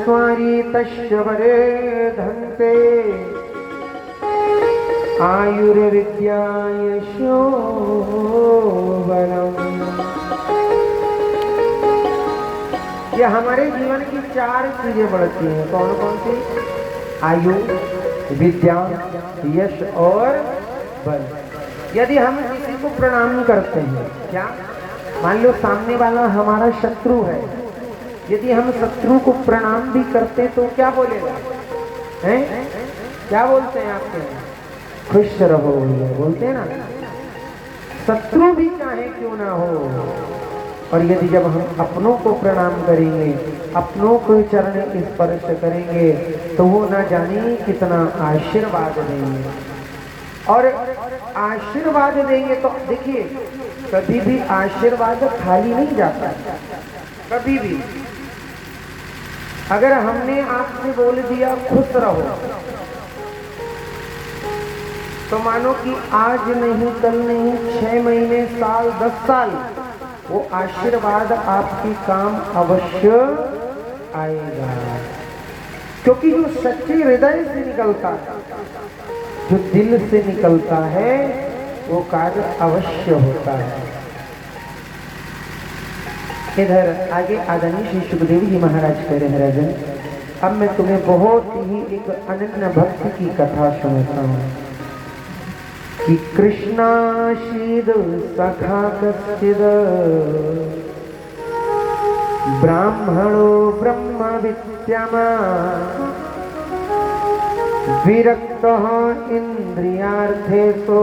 चत्वारि तस्य वरेधन्ते आयुर्विद्या यशोबलम्। ये हमारे जीवन की 4 चीजें बढ़ती हैं। कौन कौन सी? आयु, विद्या, यश और बल। यदि हम किसी को प्रणाम करते हैं, क्या मान लो सामने वाला हमारा शत्रु है, यदि हम शत्रु को प्रणाम भी करते तो क्या बोलेगा? हैं? क्या बोलते हैं आपके? खुश रहो, ये बोलते हैं ना। शत्रु भी चाहे क्यों ना हो। और यदि जब हम अपनों को प्रणाम करेंगे, अपनों को चरण स्पर्श करेंगे, तो वो ना जाने कितना आशीर्वाद देंगे। और आशीर्वाद देंगे तो देखिए, कभी भी आशीर्वाद खाली नहीं जाता। कभी भी अगर हमने आपसे बोल दिया खुश रहो, तो मानो कि आज नहीं, कल नहीं, 6 महीने, साल, 10 साल वो आशीर्वाद आपके काम अवश्य आएगा। क्योंकि जो सच्चे हृदय से निकलता है, जो दिल से निकलता है, वो कार्य अवश्य होता है। इधर आगे आदरणीय श्री सुखदेव जी महाराज कह रहे हैं, राजन अब मैं तुम्हें बहुत ही एक अनन्य भक्ति की कथा सुनाता हूँ कि कृष्णाशीद सखा कश्चिद ब्राह्मणो ब्रह्म विद्यमा विरक्तः इंद्रियार्थेषु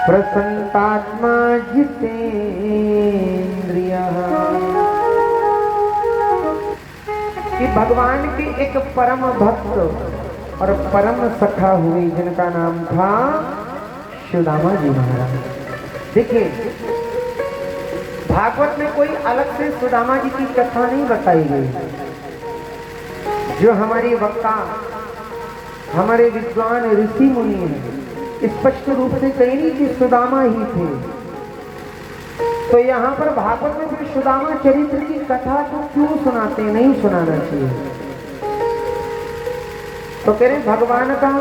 प्रसन्नात्मा जितेन्द्रियः। कि भगवान के एक परम भक्त और परम सखा हुए जिनका नाम था सुदामा जी महाराज। देखिए, भागवत में कोई अलग से सुदामा जी की कथा नहीं बताई गई। जो हमारी वक्ता, हमारे विद्वान ऋषि मुनि हैं, स्पष्ट रूप से कही नहीं कि सुदामा ही थे। तो यहाँ पर भागवत में फिर सुदामा चरित्र की कथा तो क्यों सुनाते? नहीं सुनाना चाहिए। तो कह रहे भगवान का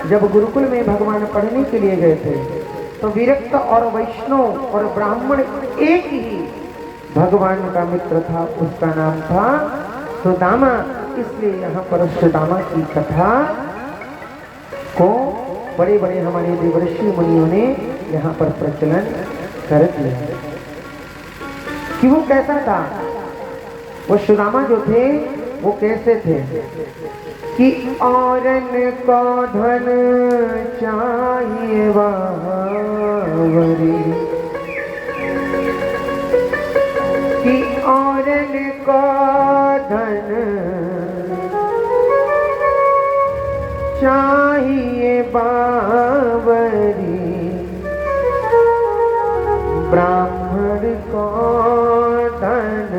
जब गुरुकुल में भगवान पढ़ने के लिए गए थे, तो विरक्त और वैष्णव और ब्राह्मण एक ही भगवान का मित्र था, उसका नाम था सुदामा। इसलिए यहाँ पर सुदामा की कथा को बड़े बड़े हमारे देवर्षि मुनियों ने यहाँ पर प्रचलन कर दिया कि वो कैसा था। वो सुदामा जो थे वो कैसे थे कि औरन को धन चाहिए वावरी, कि औरन को धन चाहिए बावरी, ब्राह्मण को धन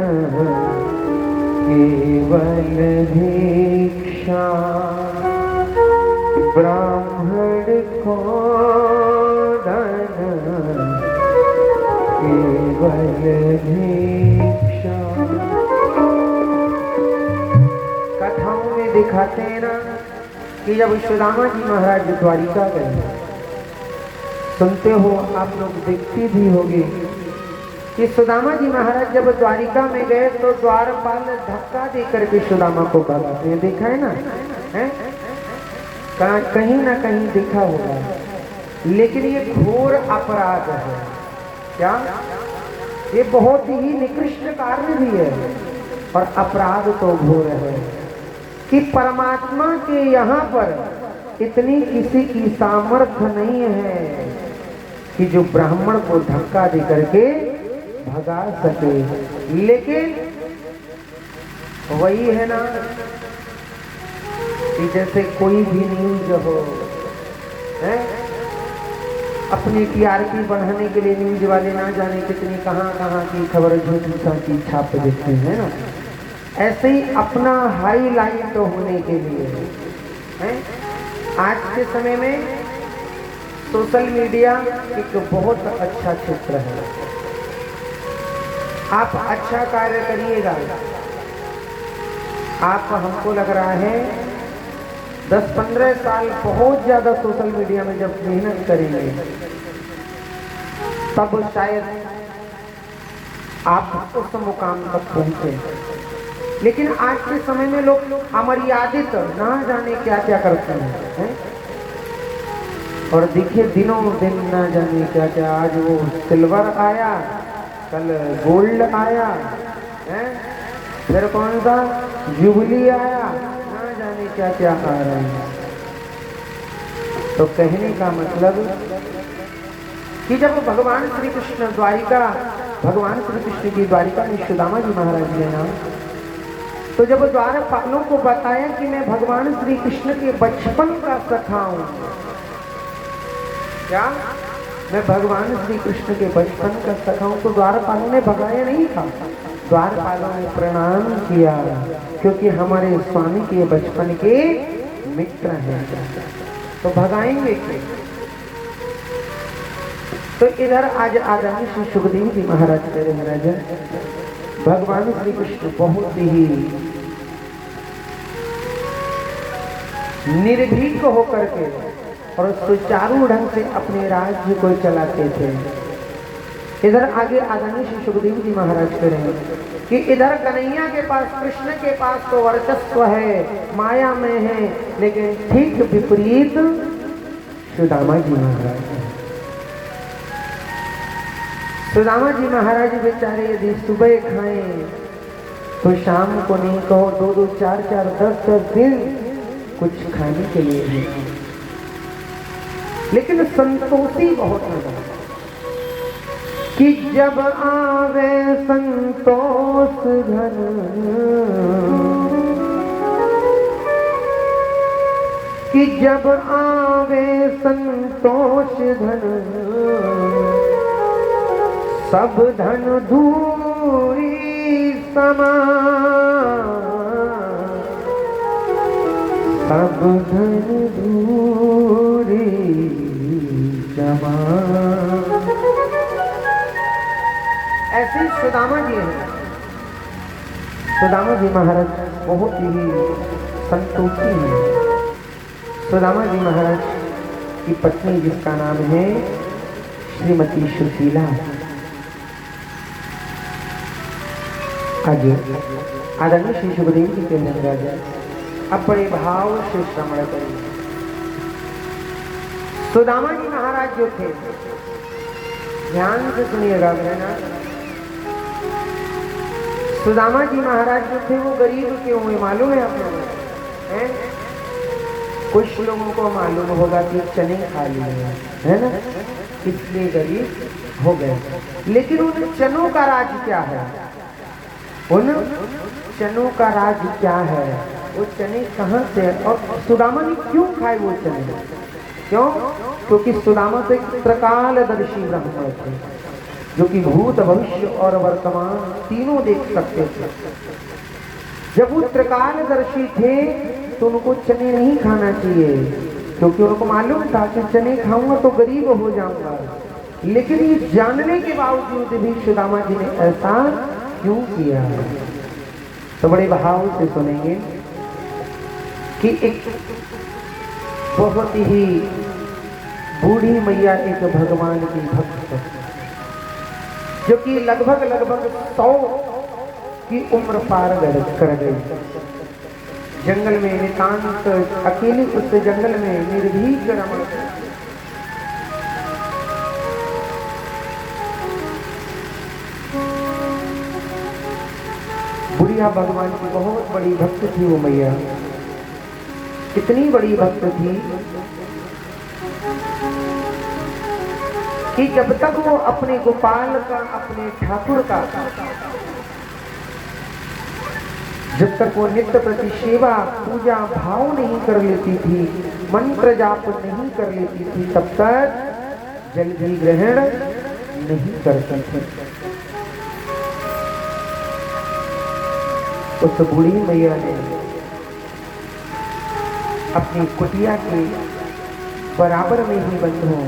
केवल भिक्षा, ब्राह्मण को धन केवल भिक्षा। कथाओं में दिखाते हैं ना कि जब सुदामा जी महाराज द्वारिका गए, सुनते हो आप लोग, देखते भी होंगे कि सुदामा जी महाराज जब द्वारिका में गए तो द्वारपाल धक्का देकर के सुदामा को भगाते हैं। देखा है ना? है? कहीं ना कहीं देखा होगा। लेकिन ये घोर अपराध है। क्या? ये बहुत ही निकृष्ट कार्य भी है और अपराध तो घोर है कि परमात्मा के यहाँ पर इतनी किसी की सामर्थ्य नहीं है कि जो ब्राह्मण को धक्का दे करके भगा सके। लेकिन वही है ना कि जैसे कोई भी न्यूज हो, है? अपनी टीआरपी बढ़ाने के लिए न्यूज वाले ना जाने कितनी कहाँ कहाँ की खबर झूठी साची छाप देते हैं ना, ऐसे ही अपना हाईलाइट होने के लिए है। आज के समय में सोशल मीडिया एक बहुत अच्छा क्षेत्र है। आप अच्छा कार्य करिएगा आप हमको लग रहा है 10-15 साल बहुत ज्यादा सोशल मीडिया में जब मेहनत करेंगे तब शायद आप उस मुकाम तक पहुंचे। लेकिन आज के समय में लोग अमर्यादित ना जाने क्या क्या करते हैं और देखिए दिनों दिन ना जाने क्या क्या। आज वो सिल्वर आया, कल गोल्ड आया है, फिर कौन सा जुबली आया, ना जाने क्या क्या आ रहे हैं। तो कहने का मतलब कि जब भगवान श्री कृष्ण भगवान श्री कृष्ण की द्वारिका में सुदामा जी महाराज ने ना, तो जब द्वारपालों को बताया कि मैं भगवान श्री कृष्ण के बचपन का सखा हूं, क्या मैं भगवान श्री कृष्ण के बचपन का सखा हूं, तो द्वारपालों ने भगाया नहीं था, द्वारपालों ने प्रणाम किया, क्योंकि हमारे स्वामी के बचपन के मित्र हैं, तो भगाएंगे क्यों। तो इधर आज आदरणीय श्री सुखदेव जी महाराज कह रहे हैं, राजा भगवान श्री कृष्ण बहुत ही निर्भीक होकर के और सुचारू ढंग से अपने राज्य को चलाते थे। इधर आगे आदरणीय श्री सुखदेव जी महाराज कह रहे हैं कि इधर कन्हैया के पास, कृष्ण के पास तो वर्चस्व है, माया में है, लेकिन ठीक विपरीत सुदामा जी महाराज हैं। सुदामा जी महाराज बेचारे यदि सुबह खाएं तो शाम को नहीं, कहो 2-2, 4-4, 10-10 दिन कुछ खाने के लिए भी, लेकिन संतोषी बहुत नजर कि जब आवे संतोष घन, कि जब आवे संतोष घन, सब धन धूरी समान, सब धन धूरी समान। ऐसे सुदामा जी हैं। सुदामा जी महाराज बहुत ही संतोषी हैं। सुदामा जी महाराज की पत्नी जिसका नाम है श्रीमती सुशीला, आगे आदरणीय श्री सुखदेव जी के राजा अब बड़े भाव से श्रवण करेंगे। सुदामा जी महाराज जो थे, ध्यान से सुनिएगा बहना, सुदामा जी महाराज जो थे वो गरीब क्यों हुए मालूम है आप लोगों को? कुछ लोगों को मालूम होगा कि चने खा लिए है ना, इसलिए गरीब हो गए। लेकिन उन चनों का राज क्या है? उन चनों का राज क्या है? वो चने कहाँ से, और सुदामा ने क्यों खाए वो चने? क्यों? क्योंकि सुदामा तो एक त्रिकालदर्शी ब्राह्मण थे, जो कि भूत भविष्य और वर्तमान तीनों देख सकते थे। जब वो त्रिकालदर्शी थे तो उनको चने नहीं खाना चाहिए, क्योंकि उनको मालूम था कि चने खाऊंगा तो गरीब हो जाऊंगा। लेकिन ये जानने के बावजूद भी सुदामा जी ने ऐसा क्यों किया? तो बड़े भाव से सुनेंगे कि एक बहुत ही बूढ़ी मैया एक भगवान की भक्त, जो कि लगभग 100 की उम्र पार कर गई, जंगल में नितांत अकेली उस जंगल में निर्भीक रमण, बुढ़िया भगवान की बहुत बड़ी भक्त थी वो मैया। कितनी बड़ी भक्त थी कि जब तक वो अपने गोपाल का, अपने ठाकुर का, जब तक वो नित्य प्रति सेवा पूजा भाव नहीं कर लेती थी, मंत्र जाप नहीं कर लेती थी, तब तक जल भी ग्रहण नहीं करती थी। उस बूढ़ी मैया ने अपनी कुटिया के बराबर में ही बंधों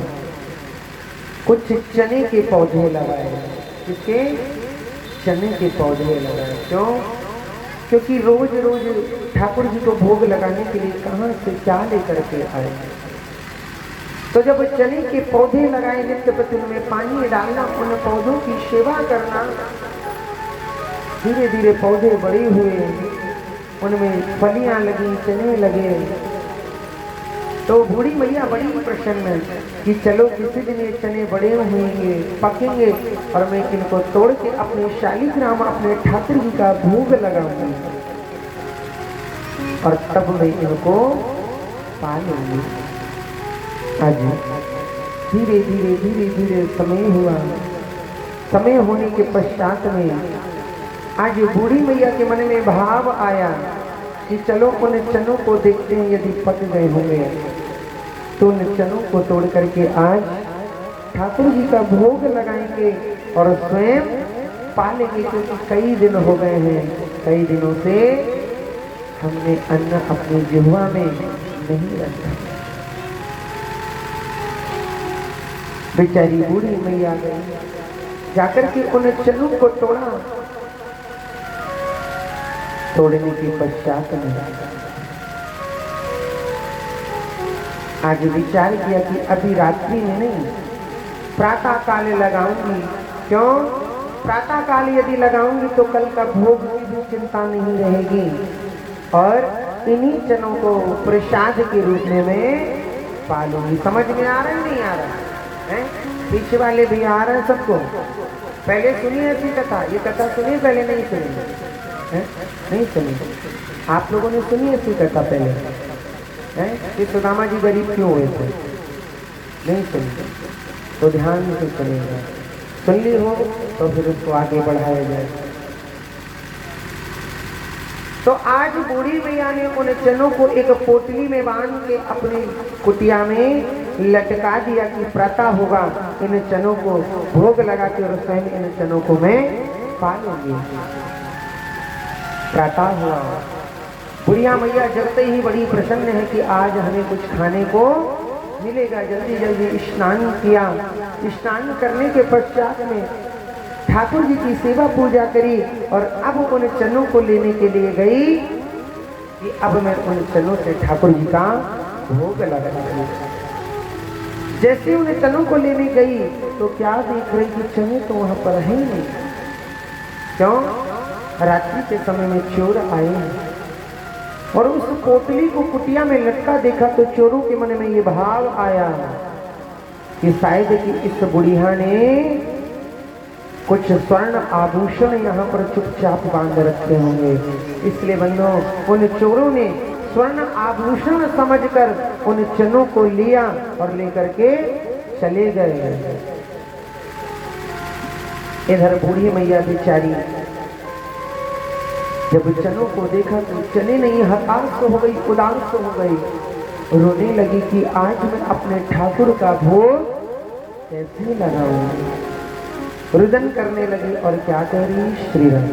कुछ चने के पौधे लगाए। किसके? चने के पौधे लगाए। क्यों? क्योंकि रोज रोज ठाकुर जी को भोग लगाने के लिए कहाँ से क्या लेकर के आए। तो जब चने के पौधे लगाए नित्य प्रति उनमें पानी डालना, उन पौधों की सेवा करना, धीरे धीरे पौधे बड़े हुए, उनमें फलियां लगी, चने लगे। तो बूढ़ी मैया बड़ी प्रसन्न कि चलो किसी दिन ये चने बड़े होंगे, पकेंगे और मैं इनको तोड़ के अपने शालिग्राम अपने ठाकुर जी का भोग लगाऊंगी और तब मैं इनको पा लूंगी। आज धीरे धीरे धीरे धीरे समय हुआ। समय होने के पश्चात में आज बूढ़ी मैया के मन में भाव आया कि चलो उन चनों को देखते हैं, यदि पक गए होंगे तो उन चनों को तोड़ करके आज ठाकुर जी का भोग लगाएंगे और स्वयं पालेंगे, क्योंकि कई दिन हो गए हैं, कई दिनों से हमने अन्न अपनी जिह्वा में नहीं रखा। बेचारी बूढ़ी मैया गई, जाकर के उन चनों को तोड़ा। तोड़ने के पश्चात में आज विचार किया कि अभी रात्रि में नहीं, प्रातः काल लगाऊंगी। क्यों? प्रातः काल यदि लगाऊंगी तो कल का भोग की भी चिंता नहीं रहेगी और इन्हीं चनों को प्रसाद के रूप में मैं पालूंगी। समझ में आ रहा है नहीं आ रहा है? पीछे वाले भी आ रहे हैं सबको? पहले सुनिए ऐसी कथा, ये कथा सुनिए, पहले नहीं सुनी? नहीं सुनी? आप लोगों ने सुनी ऐसी कथा पहले? कि सुदामा जी गरीब क्यों हुए थे? नहीं सुनी? तो ध्यान से सुनिएगा। सुन ली हो तो फिर उसको आगे बढ़ाया जाए। तो आज बूढ़ी मैया ने उन चनों को एक पोटली में बांध के अपनी कुटिया में लटका दिया कि प्रातः होगा, इन चनों को भोग लगा के और स्वयं इन चनों को मैं पा लूंगी। प्रातः हुआ, बुढ़िया मैया जगते ही बड़ी प्रसन्न है कि आज हमें कुछ खाने को मिलेगा। जल्दी जल्दी स्नान किया। स्नान करने के पश्चात में ठाकुर जी की सेवा पूजा करी और अब उन चनों को लेने के लिए गई कि अब मैं उन चनों से ठाकुर जी का भोग लगाऊंगी। जैसे उन चनों को लेने गई तो क्या देख रही कि चने तो वहां पर है ही नहीं। क्यों? रात्रि के समय में चोर आए हैं और उस पोटली को कुटिया में लटका देखा तो चोरों के मन में ये भाव आया कि शायद कि इस बुढ़िया ने कुछ स्वर्ण आभूषण यहाँ पर चुपचाप बांध रखे होंगे। इसलिए बंधुओं, उन चोरों ने स्वर्ण आभूषण समझकर उन चनों को लिया और लेकर के चले गए। इधर बूढ़ी मैया बेचारी जब चनों को देखा तो चने नहीं, हताश हो गई, उदास हो गई, रोने लगी कि आज मैं अपने ठाकुर का भोग कैसे लगाऊंगी। रुदन करने लगी और क्या कह रही? श्री राम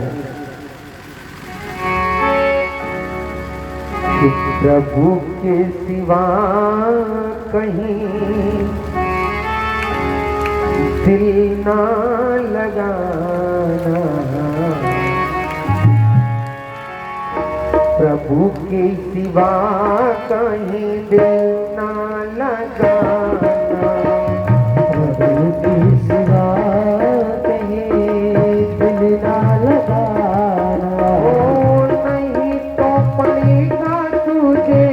प्रभु के सिवा कहीं दिल ना लगाना, प्रभु के सिवा कहीं दिल ना लगाना, प्रभु के सिवा कहीं दिल ना लगाना। ओ नहीं तो पड़ेगा तुझे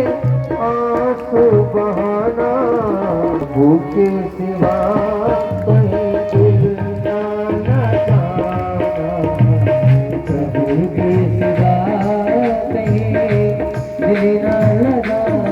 आंसू बहाना, प्रभु के सिवा कहीं दिल ना लगाना, प्रभु के सिवा दिल ना लगाना।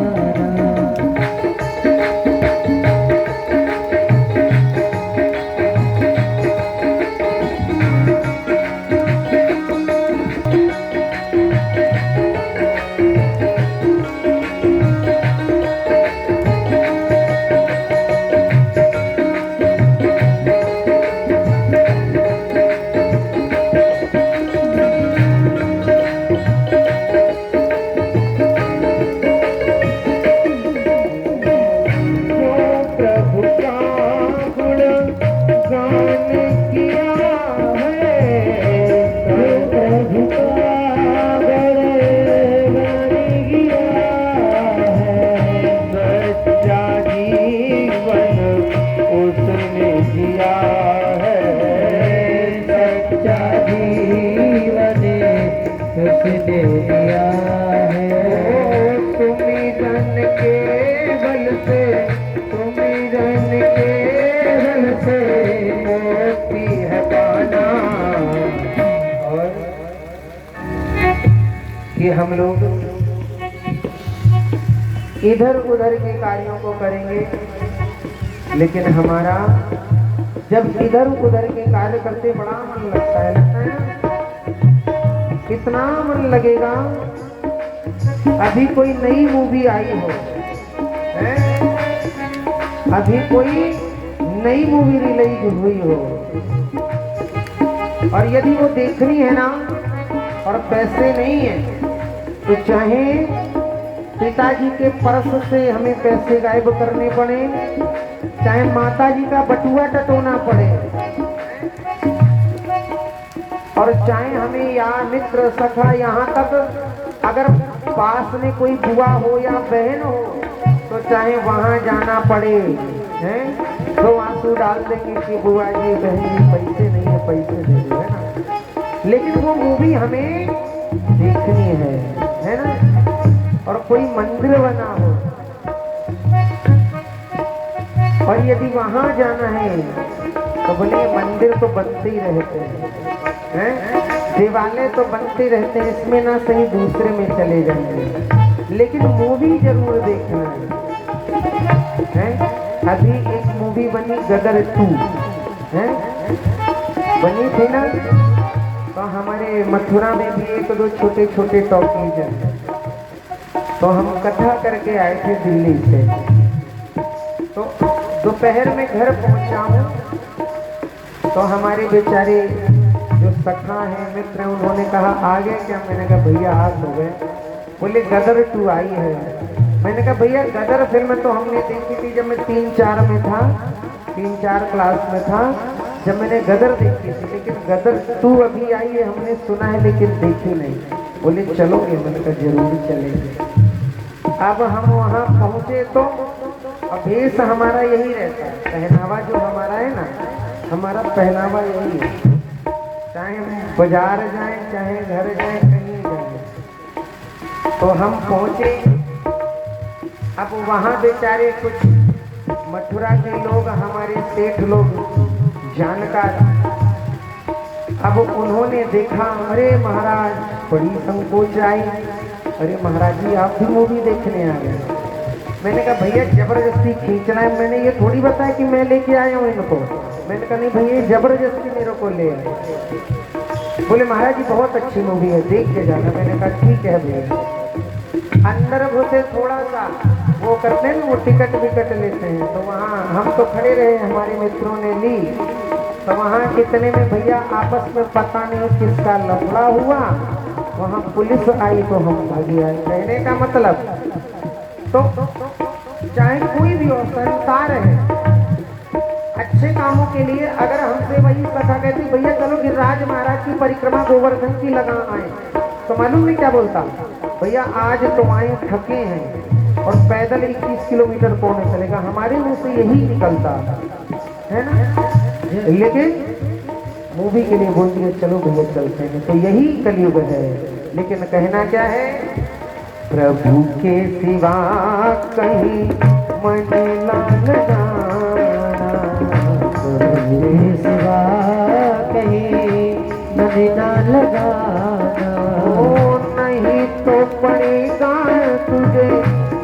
दे दिया है। सुमिरन के बल से, सुमिरन के बल से मोती है पाना। और कि हम लोग इधर उधर के कार्यों को करेंगे, लेकिन हमारा जब इधर उधर के कार्य करते बड़ा मन लगता है कितना मन लगेगा। अभी कोई नई मूवी आई हो, अभी कोई नई मूवी रिलीज हुई हो, और यदि वो देखनी है ना और पैसे नहीं है, तो चाहे पिताजी के पर्स से हमें पैसे गायब करने पड़े, चाहे माताजी का बटुआ टटोना पड़े, और चाहे हमें या मित्र सखा, यहाँ तक अगर पास में कोई बुआ हो या बहन हो तो चाहे वहां जाना पड़े, हैं तो आंसू डाल देंगे कि बुआ जी बहन जी पैसे नहीं है, पैसे दे दो, है ना। लेकिन वो मूवी हमें देखनी है ना। और कोई मंदिर बना हो और यदि वहां जाना है तो बोले मंदिर तो बनते ही रहते हैं, देवालय तो बनते रहते हैं, इसमें ना सही दूसरे में चले जाएंगे, लेकिन मूवी जरूर देखना है। अभी एक मूवी बनी गदर 2 है, बनी थी ना, तो हमारे मथुरा में भी एक दो छोटे छोटे टॉकीज हैं, तो हम कथा करके आए थे दिल्ली से। तो दोपहर में घर पहुंचा हूँ, तो हमारे बेचारे जो सखा हैं, मित्र हैं, उन्होंने कहा आ गए क्या? मैंने कहा भैया आज हो गए। बोले गदर 2 आई है। मैंने कहा भैया गदर फिल्म तो हमने देखी थी जब मैं 3-4 में था, 3-4 क्लास में था, जब मैंने गदर देखी थी, लेकिन गदर 2 अभी आई है, हमने सुना है लेकिन देखी नहीं। बोले चलोगे? मैंने कहा जरूर चलेंगे। अब हम वहाँ पहुँचे तो अभेश हमारा यही रहता है, पहनावा जो हमारा है ना, हमारा पहनावा यही है, चाहे हम बाजार जाएं, चाहे घर जाएं, कहीं जाएं। तो हम पहुँचे, अब वहाँ बेचारे कुछ मथुरा के लोग, हमारे सेठ लोग जानकार, अब उन्होंने देखा, अरे महाराज बड़ी संकोच आई, अरे महाराज जी आप भी मूवी देखने आ गए। मैंने कहा भैया जबरदस्ती खींचना है, मैंने ये थोड़ी बताया कि मैं लेके आया हूँ इनको। मैंने कहा नहीं भैया जबरदस्ती मेरे को ले आए। बोले महाराज जी बहुत अच्छी मूवी है, देख के जाना। मैंने कहा ठीक है भैया। अंदर घुसे, थोड़ा सा वो करते हैं ना, वो टिकट विकट लेते हैं, तो वहाँ हम तो खड़े रहे, हमारे मित्रों ने ली, तो वहाँ कितने में भैया आपस में पता नहीं किसका लफड़ा हुआ, वहाँ पुलिस आई तो हम भागी आए। कहने का मतलब तो चाहे कोई भी हो, संसार है, अच्छे कामों के लिए अगर हमसे वही कथा कहती भैया चलो गिरिराज महाराज की परिक्रमा गोवर्धन की लगा आए, तो मालूम नहीं क्या बोलता, भैया आज तो आए थके हैं और पैदल 21 किलोमीटर कौन चलेगा, हमारे मुंह से यही निकलता है ना। लेकिन मूवी के लिए बोल दिया चलो भैया चलते हैं, तो यही कलयुग है। लेकिन कहना क्या है, प्रभु के सिवा कहीं मन ना लगाना, प्रभु के सिवा कहीं मन ना लगाना, ओ नहीं तो पड़ेगा तुझे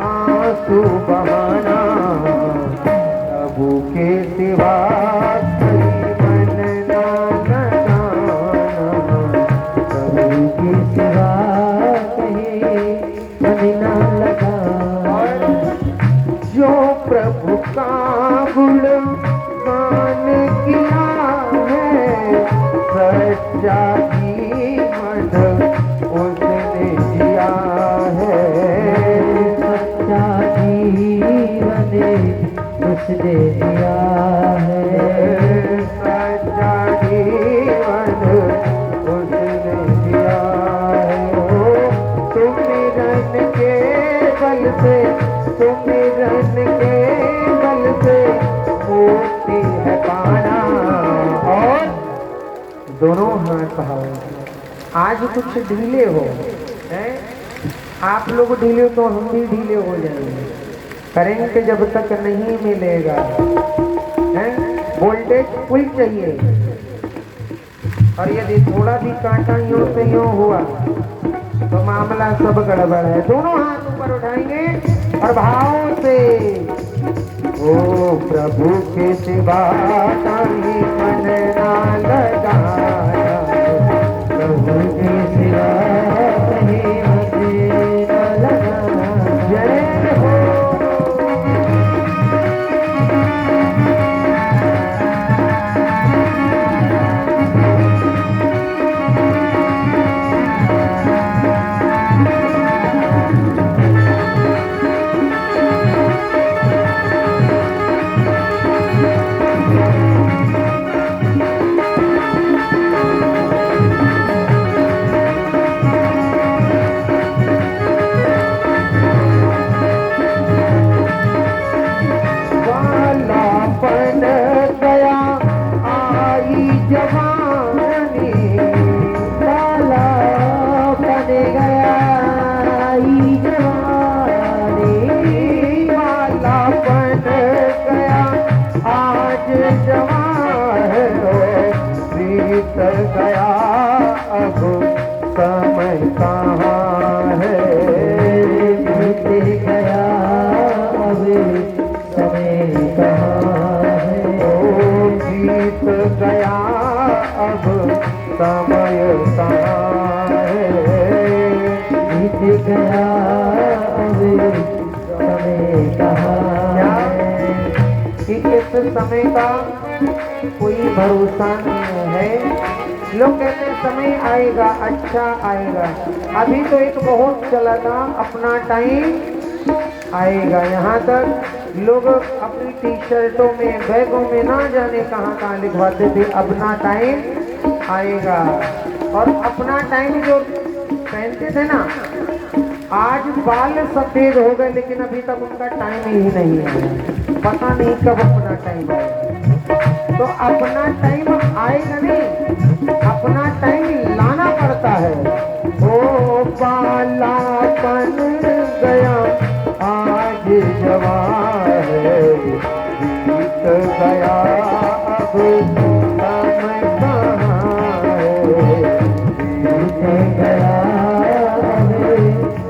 आंसू बहाना। प्रभु के सिवा कहीं मन ना लगाना, प्रभु के सिवा कहीं मन ना लगाना। जो प्रभु का गुणगान किया है, सच्चा जीवन उसने जिया है, सच्चा जीवन उसने दिया है, सच्चा जीवन उसने दिया है। सुमिरन के बल से, सुमिरन के बल से मुक्ति है पाना। और दोनों हाथ बहाओ। आज कुछ ढीले हो, हैं? आप लोग ढीले तो हम भी ढीले हो जाएंगे। करंट जब तक नहीं मिलेगा, हैं? वोल्टेज फुल चाहिए। और यदि थोड़ा भी कांटा यूं से यूं हुआ तो मामला सब गड़बड़ है। दोनों हाथ ऊपर उठाएंगे और भाव से ओ प्रभु के सिवा कहीं मन ना लगाया, प्रभु के सिवा कहीं मन ना लगाया। जय हो। गया अब समय कहाँ है, बीत गया अब समय कहाँ है, ओ बीत गया अब समय कहाँ है, बीत गया अब समय कहाँ है। कि इस समय का कोई भरोसा नहीं है। लोग कहते हैं समय आएगा, अच्छा आएगा। अभी तो एक बहुत चला था, अपना टाइम आएगा। यहाँ तक लोग अपनी टी शर्टों में, बैगों में ना जाने कहाँ कहाँ लिखवाते थे अपना टाइम आएगा। और अपना टाइम जो पहनते थे ना, आज बाल सफेद हो गए लेकिन अभी तक उनका टाइम ही नहीं है। पता नहीं कब अपना टाइम आएगा। तो अपना टाइम आएगा नहीं, अपना टाइम लाना पड़ता है। ओ बालापन गया आज जवान है, बीत गया अब समय कहाँ है, बीत गया अब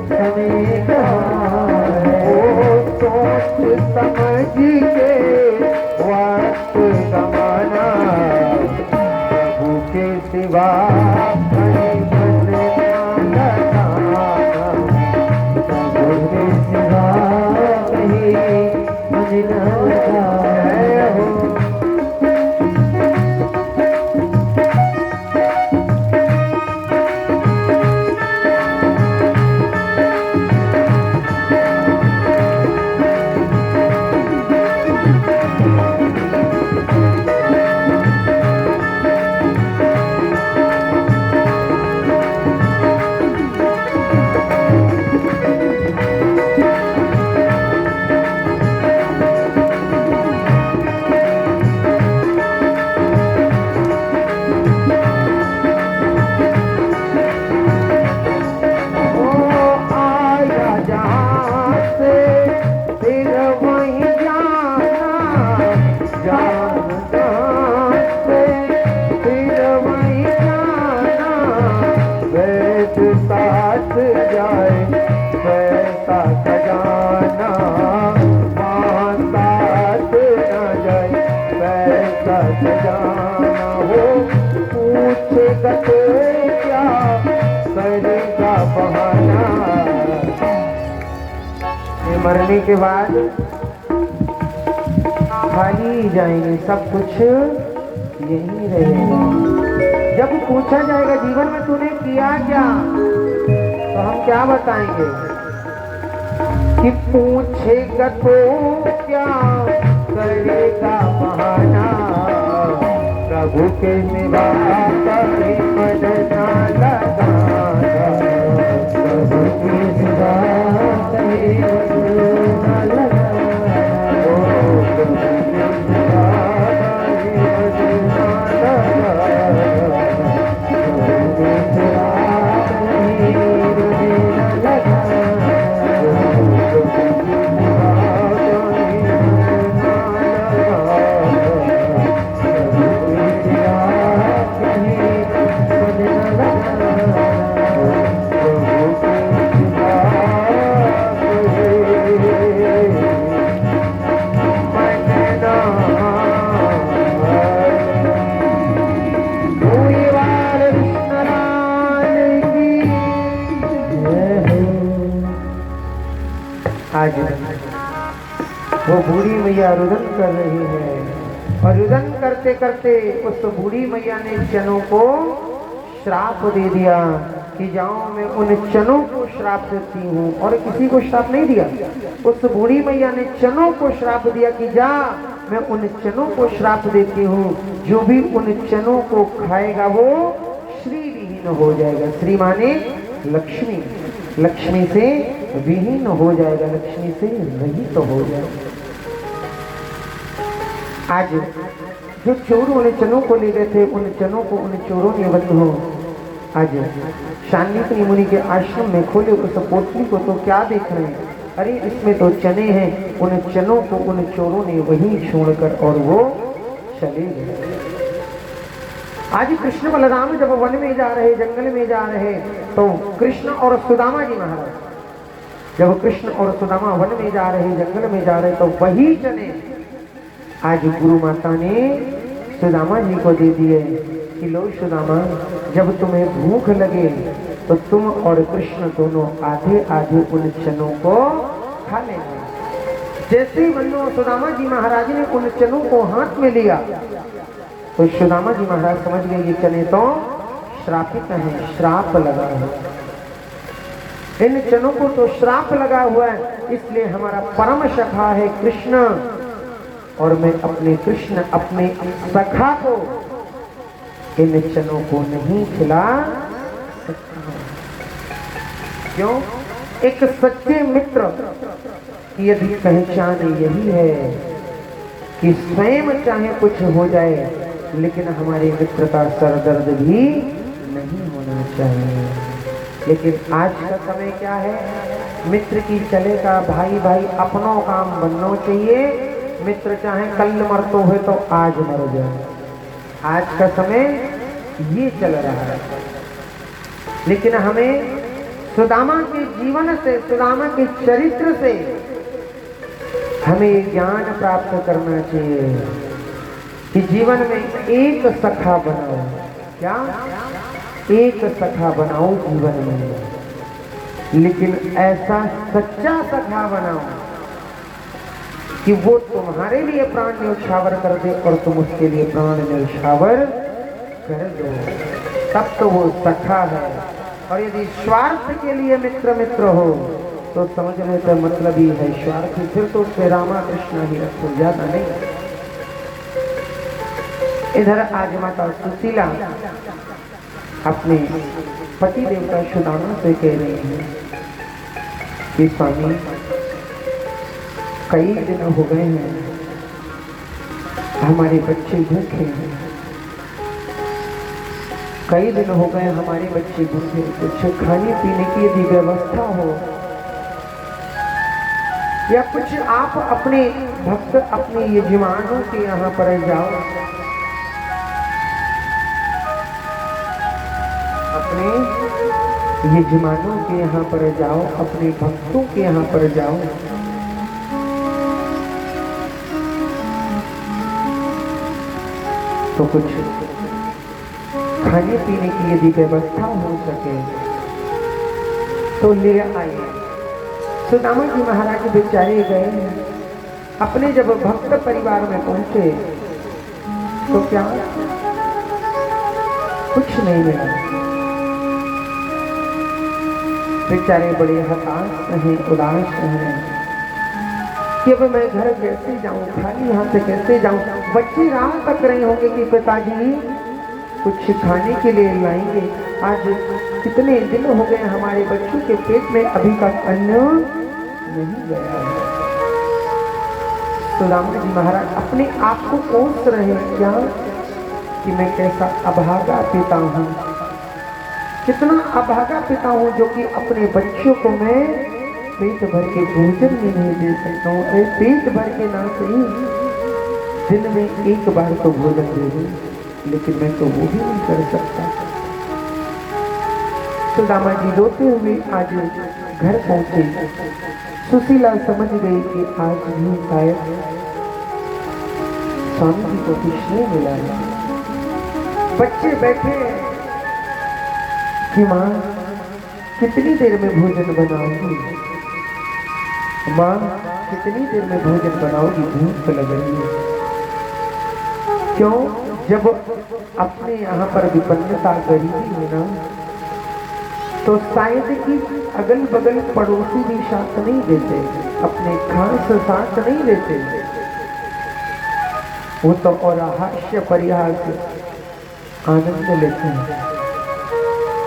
समय कहाँ है। ओ सोच समझ के वक्त गवाना, प्रभु के सिवा कहीं मन ना लगाना, प्रभु के सिवा कहीं मन ना लगाना। मरने के बाद खाली ही जाएंगे, सब कुछ यही रहेगा। जब पूछा जाएगा जीवन में तूने किया क्या, तो हम क्या बताएंगे कि पूछेगा तो क्या करेगा बहाना, प्रभु के सिवा कहीं मन ना लगाना, प्रभु के सिवा कहीं मन ना लगाना, प्रभु के सिवा कहीं मन ना लगाना, प्रभु के सिवा कहीं आज वो बूढ़ी मैया रुदन कर रही है और रुदन करते करते उस बूढ़ी मैया ने चनों को श्राप दे दिया कि जाओ मैं उन चनों को श्राप देती हूँ, और किसी को श्राप नहीं दिया। उस बूढ़ी मैया ने चनों को श्राप दिया कि जा मैं उन चनों को श्राप देती हूँ, जो भी उन चनों को खाएगा वो श्री विहीन हो जाएगा। श्री माने लक्ष्मी, लक्ष्मी से विहीन हो जाएगा, लक्ष्मी से रहित तो हो जाएगा। आज जो चोर उन चनों को ले गए थे, उन चनों को उन चोरों ने बंधो आज शांडिल्य मुनि के आश्रम में खोले उस पोटली को, तो क्या देख रहे हैं, अरे इसमें तो चने हैं। उन चनों को उन चोरों ने वहीं छोड़कर और वो चले गए। आज कृष्ण बलराम जब वन में जा रहे, जंगल में जा रहे, तो कृष्ण और सुदामा जी महाराज, जब कृष्ण और सुदामा वन में जा रहे, जंगल में जा रहे, तो वही चने आज गुरु माता ने सुदामा जी को दे दिए कि लो सुदामा, जब तुम्हें भूख लगे तो तुम और कृष्ण दोनों आधे आधे उन चनों को खा लेना। जैसे ही मन्नो सुदामा जी महाराज ने उन चनों को हाथ में लिया, तो सुदामा जी महाराज समझ गए ये चने तो श्रापित हैं, श्राप लगा है, इन चनों को तो श्राप लगा हुआ है, इसलिए हमारा परम सखा है कृष्ण, और मैं अपने कृष्ण अपने सखा को इन चनों को नहीं खिला सकता। क्यों? एक सच्चे मित्र की यदि पहचान यही है कि स्वयं चाहे कुछ हो जाए, लेकिन हमारे मित्र का सरदर्द भी नहीं होना चाहिए। लेकिन आज का समय क्या है, मित्र की चलेगा भाई भाई अपनों काम बनना चाहिए। मित्र चाहे कल मरतो है तो आज मर जाए, आज का समय ये चल रहा है। लेकिन हमें सुदामा के जीवन से, सुदामा के चरित्र से हमें ज्ञान प्राप्त करना चाहिए कि जीवन में एक सखा बनाओ। क्या? एक सखा बनाओ जीवन में, लेकिन ऐसा सच्चा सखा बनाओ कि वो तुम्हारे लिए प्राण न्यौछावर कर दे और तुम उसके लिए प्राण न्यौछावर कर दो, तब तो वो सखा है। और यदि स्वार्थ के लिए मित्र मित्र हो तो समझ लो तो मतलब ही है स्वार्थी, फिर तो उससे रामा कृष्ण ही रखो, ज्यादा नहीं। इधर आज माता सुशीला अपने पति देवता सुदामा से कह रही है कि स्वामी कई दिन हो गए हैं, हमारे बच्चे भूखे हैं, कई दिन हो गए हमारे बच्चे भूखे, कुछ खाने पीने की यदि व्यवस्था हो, या कुछ आप अपने भक्त अपने यजमानों के यहाँ पर जाओ, अपने यजमानों के यहाँ पर जाओ, अपने भक्तों के यहाँ पर जाओ, तो कुछ खाने पीने की यदि व्यवस्था हो सके तो ले आइए। सुदामा जी महाराज बेचारे गए, अपने जब भक्त परिवार में पहुंचे तो क्या कुछ नहीं मिला। बेचारे बड़े हताश हैं, उदास हैं कि अब मैं घर कैसे जाऊं, खाली हाथ से कैसे जाऊं। बच्चे राह तक रहे होंगे कि पिताजी कुछ खाने के लिए लाएंगे। आज कितने दिन हो गए हमारे बच्चों के पेट में अभी तक अन्न नहीं गया है। सुदामा जी महाराज अपने आप को कोस रहे हैं क्या कि मैं कैसा अभागा पिता हूँ, कितना अभागा पिता हूँ जो कि अपने बच्चों को मैं पेट भर के भोजन भी नहीं दे सकता हूँ। अरे पेट भर के ना सही, दिन में एक बार तो भोजन दे दूँ, लेकिन मैं तो वो भी नहीं कर सकता। सुदामा जी रोते हुए आज घर पहुंचे। सुशीला समझ गई कि आज भी शायद स्वामी जी को कुछ नहीं मिला है। बच्चे बैठे कि माँ कितनी देर में भोजन बनाऊंगी, माँ कितनी देर में भोजन बनाओगी, भूख लग रही है। क्यों? जब अपने यहाँ पर विपन्नता गरीबी है ना, तो शायद कि अगल बगल पड़ोसी भी साथ नहीं देते, अपने खास साथ नहीं देते, वो तो और हास्य परिहास आनंद लेते हैं।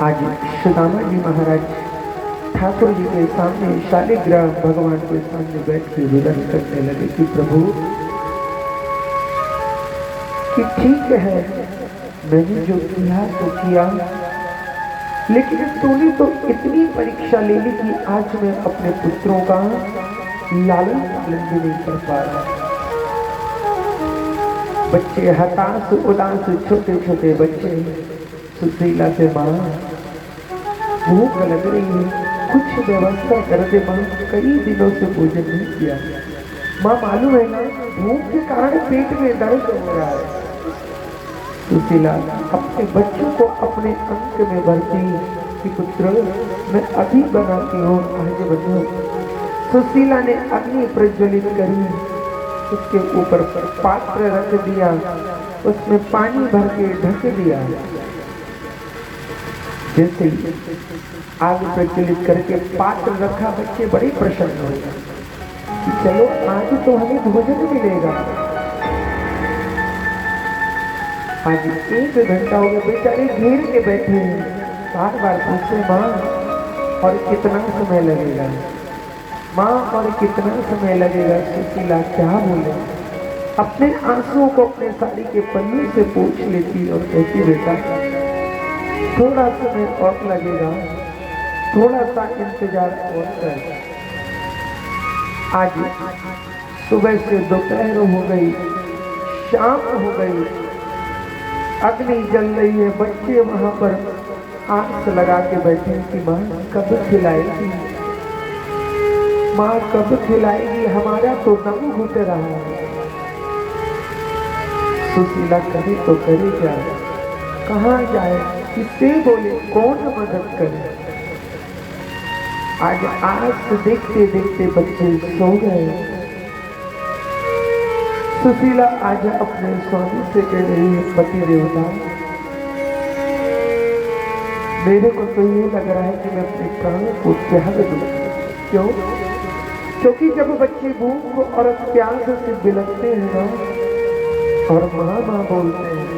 आज सुदामा जी महाराज ठाकुर जी के सामने शालिग्राम भगवान के सामने बैठ के रुदन करने लगे कि प्रभु, कि ठीक है मैंने जो किया तो किया, लेकिन तूने तो इतनी परीक्षा ले ली कि आज मैं अपने पुत्रों का लालन पालन भी नहीं कर पा रहा। बच्चे हताश उदास, छोटे छोटे बच्चे सुशीला से, माँ भूख लग रही है, कुछ व्यवस्था कर दे माँ, कई दिनों से भोजन नहीं किया। माँ मालूम है ना, भूख के कारण पेट में दर्द हो रहा है। सुशीला अपने बच्चों को अपने अंक में भरती कि पुत्र मैं अभी बनाती हूँ, आज बनो। सुशीला ने अग्नि प्रज्वलित करी, उसके ऊपर पात्र रख दिया, उसमें पानी भर के ढक दिया। जैसे ही आग प्रज्वलित करके पात्र रखा, बच्चे बड़े प्रसन्न हो गए कि चलो आज तो हमें भोजन मिलेगा। आज 1 घंटा हो गया, बेचारे घेर के बैठे हैं, बार बार पूछे माँ और कितना समय लगेगा, माँ और कितना समय लगेगा। सुशीला क्या बोले, अपने आंसुओं को अपने साड़ी के पन्नी से पोंछ लेती और कहती बेटा थोड़ा समय और लगेगा, थोड़ा सा इंतजार और कर। आज सुबह से दोपहर हो गई, शाम हो गई, अग्नि जल रही है, बच्चे वहां पर आंख लगा के बैठे कि माँ कब खिलाएगी, माँ कब खिलाएगी, हमारा तो दम घुट रहा है। सुशीला करे तो करे क्या, कहाँ जाए, किससे बोले, कौन मदद करे। आज देखते देखते बच्चे सो गए। सुशीला आज अपने स्वामी से कह रही है, पति देवता मेरे को तो ये लग रहा है कि मैं अपने प्राण को त्याग दूं। क्यों? क्योंकि जब बच्चे भूख और प्यास से बिलखते हैं ना, और माँ माँ बोलते हैं,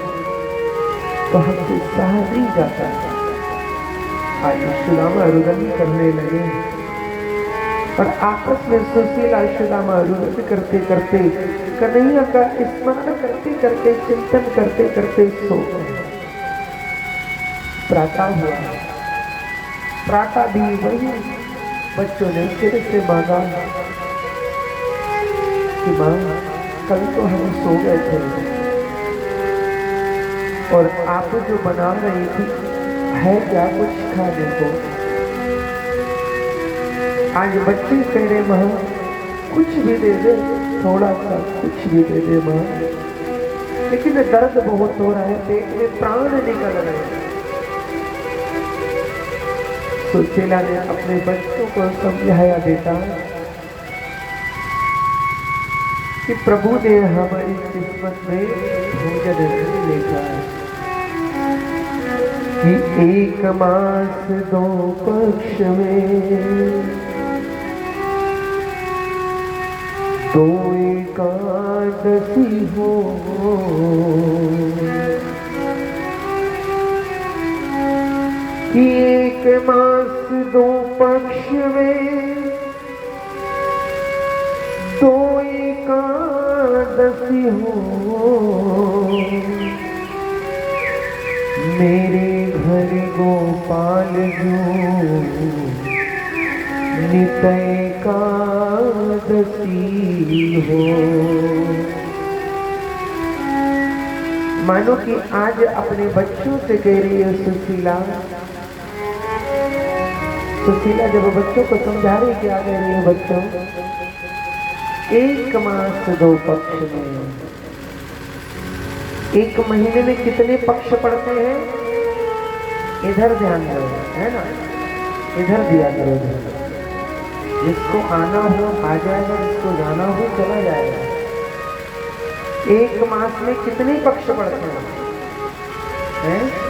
तो हमसे सहा नहीं जाता। आज सुदामा रुदन करने लगे और आपस में सुशीला सुदामा रुदन करते करते, कन्हैया का स्मरण करते करते, चिंतन करते करते सो गए। प्रातः हुआ, प्रातः भी वही बच्चों ने फिर से मांगा कि माँ कल तो हम सो गए थे और आप जो बना रही थी है क्या कुछ खाने को। आज बच्चे कह रहे माँ कुछ भी दे दे, थोड़ा सा कुछ भी दे दे माँ, लेकिन दर्द बहुत हो रहा है, पेट में प्राण निकल रहे हैं। सुशीला ने अपने बच्चों को समझाया, बेटा कि प्रभु ने हमारी किस्मत में भोजन नहीं लिखा है कि 1 मास 2 पक्ष में 2 एकादशी हो, कि 1 मास 2 पक्ष में 2 एकादशी हो। मेरे घर गोपाल जो नित एकादशी हो। मानो कि आज अपने बच्चों से कह रही है सुशीला। सुशीला जब बच्चों को समझा रही, क्या कह रही है बच्चों, 1 मास 2 पक्ष में, 1 महीने में कितने पक्ष पड़ते हैं, इधर ध्यान दो, है ना, इधर दिया करो। जिसको आना हो आ जाएगा, जिसको जाना हो चला जाएगा। एक मास में कितने पक्ष पड़ते हैं?